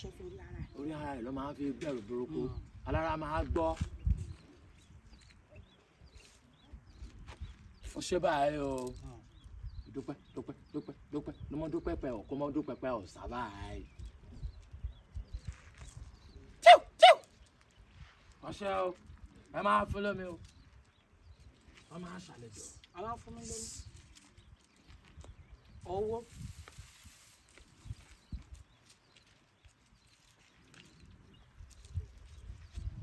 ṣe fi orí ara ẹ̀. orí ara rẹ̀ ló máa ń fi gbẹ̀rù burúkú alára máa gbọ́. ó ṣe báyìí o dúpẹ́ dúpẹ́ dúpẹ́ dúpẹ́ ló mọ dúpẹ́ pẹ́ ọ̀ kó mọ dúpẹ́ pẹ́ ọ̀ sábà yìí. tíw tíw ọṣẹ o ẹ máa fún lómi o wọ́n máa ṣàlejò. àwọn fún mi lónìí owó.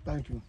Thank you.